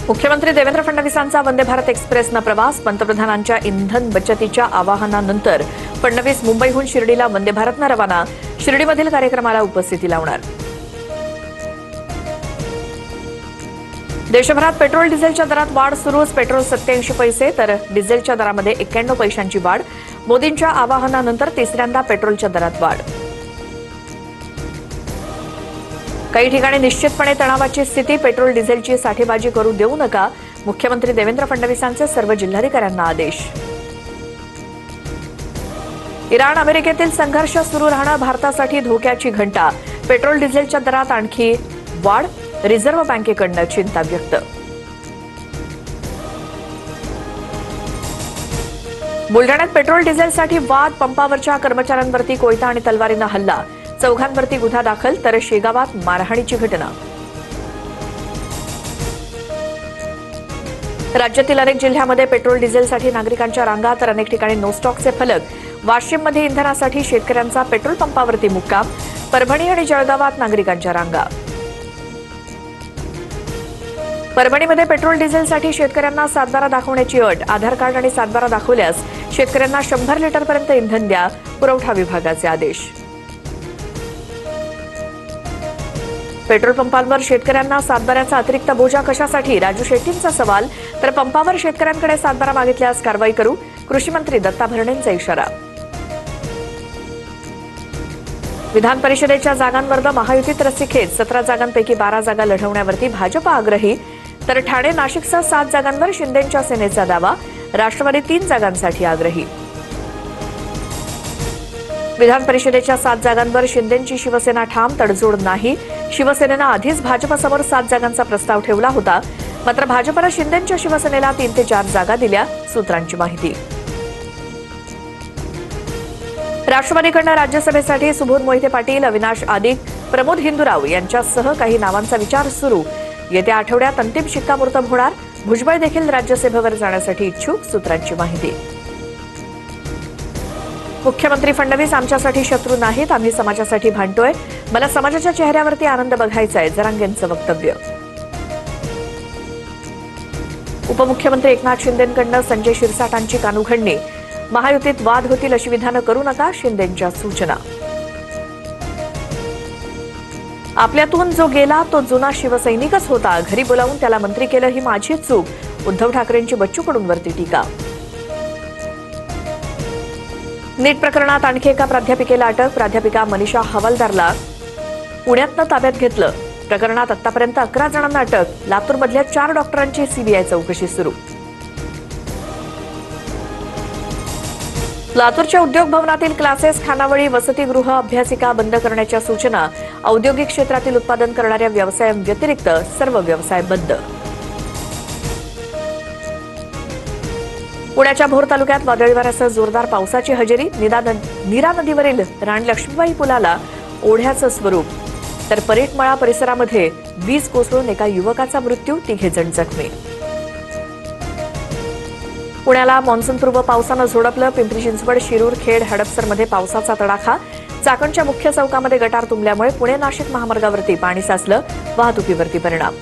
मुख्यमंत्री देवेंद्र फडणवीसांचा वंदे भारत एक्सप्रेसनं प्रवास. पंतप्रधानांच्या इंधन बचतीच्या आवाहनानंतर फडणवीस मुंबईहून शिर्डीला वंदे भारतनं रवाना. शिर्डीमधील कार्यक्रमाला उपस्थिती लावणार. देशभरात पेट्रोल डिझेलच्या दरात वाढ सुरूच. पेट्रोल 87 पैसे तर डिझेलच्या दरामध्ये 91 पैशांची वाढ. मोदींच्या आवाहनानंतर तिसऱ्यांदा पेट्रोलच्या दरात वाढ. काही ठिकाणी निश्चितपणे तणावाची स्थिती. पेट्रोल डिझेलची साठेबाजी करू देऊ नका. मुख्यमंत्री देवेंद्र फडणवीसांचे सर्व जिल्हाधिकाऱ्यांना आदेश. इराण अमेरिकेतील संघर्ष सुरू राहणं भारतासाठी धोक्याची घंटा. पेट्रोल डिझेलच्या दरात आणखी वाढ. रिझर्व्ह बँकेकडून चिंता व्यक्त. बुलढाण्यात पेट्रोल डिझेलसाठी वाद. पंपावरच्या कर्मचाऱ्यांवरती कोयता आणि तलवारीनं हल्ला. चौघांवरती गुन्हा दाखल तर शेगावात मारहाणीची घटना. राज्यातील अनेक जिल्ह्यामध्ये पेट्रोल डिझेलसाठी नागरिकांच्या रांगा तर अनेक ठिकाणी नो स्टॉकचे फलक. वाशिममध्ये इंधनासाठी शेतकऱ्यांचा पेट्रोल पंपावरती मुक्काम. परभणी आणि जळगावात नागरिकांच्या रांगा. परभणीमध्ये पेट्रोल डिझेलसाठी शेतकऱ्यांना सातबारा दाखवण्याची अट. आधार कार्ड आणि सातबारा दाखवल्यास शेतकऱ्यांना 100 लिटरपर्यंत इंधन द्या. पुरवठा विभागाचे आदेश. पेट्रोल पंपांवर शेतकऱ्यांना सातबाऱ्याचा अतिरिक्त बोजा कशासाठी? राजू शेट्टींचा सवाल. तर पंपावर शेतकऱ्यांकडे सातबारा मागितल्यास कारवाई करू. कृषी मंत्री दत्ता भरणेंचा इशारा. विधान परिषदेच्या जागांवर महायुतीत रस्सीखेच. 17 जागांपैकी 12 जागा लढवण्यावरती भाजप आग्रही. तर ठाणे नाशिकसह 7 जागांवर शिंदेंच्या सेनेचा दावा. राष्ट्रवादी 3 जागांसाठी आग्रही. विधान परिषदेच्या 7 जागांवर शिंदेंची शिवसेना ठाम. तडजोड नाही. शिवसेनेनं आधीच भाजपसमोर 7 जागांचा प्रस्ताव ठेवला होता. मात्र भाजपनं शिंदेंच्या शिवसेनेला 3 ते 4 जागा दिल्या. सूत्रांची माहिती. राष्ट्रवादीकडून राज्यसभेसाठी सुबोध मोहिते पाटील, अविनाश आदिक, प्रमोद हिंदुराव यांच्यासह काही नावांचा विचार सुरू. येत्या आठवड्यात अंतिम शिक्कामोर्तब होणार. भुजबळ देखील राज्यसभेवर जाण्यासाठी इच्छुक. सूत्रांची माहिती. मुख्यमंत्री फडणवीस आमच्यासाठी शत्रू नाहीत. आम्ही समाजासाठी भांडतोय. मला समाजाच्या चेहऱ्यावरती आनंद बघायचा आहे. जरांगेंचं वक्तव्य. उपमुख्यमंत्री एकनाथ शिंदेंकडून संजय शिरसाटांची कानउघडणी. महायुतीत वाद होतील अशी विधानं करू नका. शिंदेंच्या सूचना. आपल्यातून जो गेला तो जुना शिवसैनिकच होता. घरी बोलावून त्याला मंत्री केलं ही माझी चूक. उद्धव ठाकरेंची बच्चू कडूंवरती टीका. नीट प्रकरणात आणखी एका प्राध्यापिकेला अटक. प्राध्यापिका मनीषा हवालदारला पुण्यातनं ताब्यात घेतलं. प्रकरणात आतापर्यंत 11 जणांना अटक. लातूरमधल्या 4 डॉक्टरांची सीबीआय चौकशी सुरू. लातूरच्या उद्योग भवनातील क्लासेस, खानावळी, वसतिगृह, अभ्यासिका बंद करण्याच्या सूचना. औद्योगिक क्षेत्रातील उत्पादन करणाऱ्या व्यवसायांव्यतिरिक्त सर्व व्यवसाय बंद. पुण्याच्या भोर तालुक्यात वादळी वाऱ्यासह जोरदार पावसाची हजेरी. नीरा नदीवरील राणी लक्ष्मीबाई पुलाला ओढ्याचं स्वरूप. तर परेटमळा परिसरामध्ये वीज कोसळून एका युवकाचा मृत्यू. 3 जण जखमी. पुण्याला मान्सूनपूर्व पावसानं झोडपलं. पिंपरी चिंचवड, शिरूर, खेड, हडपसरमध्ये पावसाचा तडाखा. चाकणच्या मुख्य चौकामध्ये गटार तुंबल्यामुळे पुणे नाशिक महामार्गावरती पाणी साचलं. वाहतुकीवरती परिणाम.